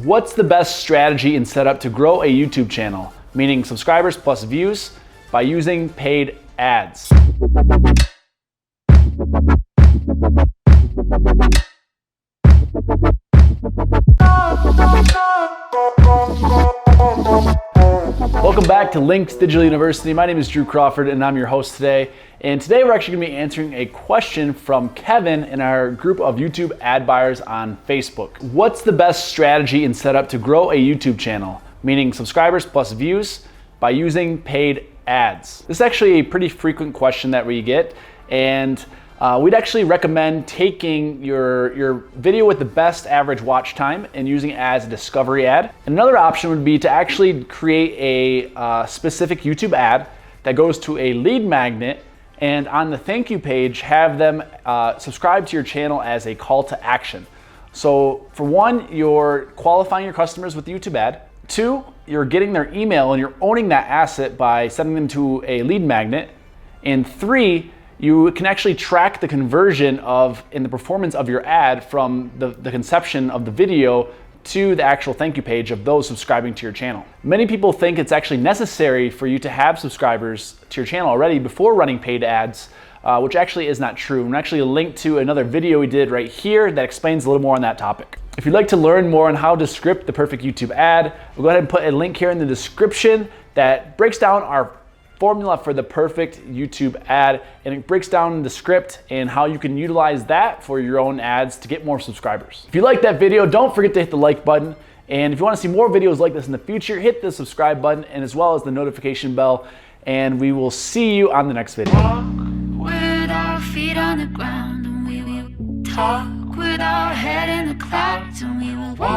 What's the best strategy and setup to grow a YouTube channel, meaning subscribers plus views, by using paid ads? Welcome back to Linx Digital University. My name is Drew Crawford and I'm your host today. And today we're actually going to be answering a question from Kevin in our group of YouTube ad buyers on Facebook. What's the best strategy and setup to grow a YouTube channel, meaning subscribers plus views, by using paid ads? This is actually a pretty frequent question that we get, and we'd actually recommend taking your video with the best average watch time and using it as a discovery ad. And another option would be to actually create a specific YouTube ad that goes to a lead magnet, and on the thank you page have them subscribe to your channel as a call to action. So for one, you're qualifying your customers with the YouTube ad. Two, you're getting their email and you're owning that asset by sending them to a lead magnet. And three, you can actually track the conversion and the performance of your ad from the conception of the video to the actual thank you page of those subscribing to your channel. Many people think it's actually necessary for you to have subscribers to your channel already before running paid ads, which actually is not true. And actually a link to another video we did right here that explains a little more on that topic. If you'd like to learn more on how to script the perfect YouTube ad, we'll go ahead and put a link here in the description that breaks down our formula for the perfect YouTube ad, and it breaks down the script and how you can utilize that for your own ads to get more subscribers. If you like that video, don't forget to hit the like button, and if you want to see more videos like this in the future, hit the subscribe button and as well as the notification bell, and we will see you on the next video. Walk with our feet on the ground, and we will talk with our head in the clouds, and we will walk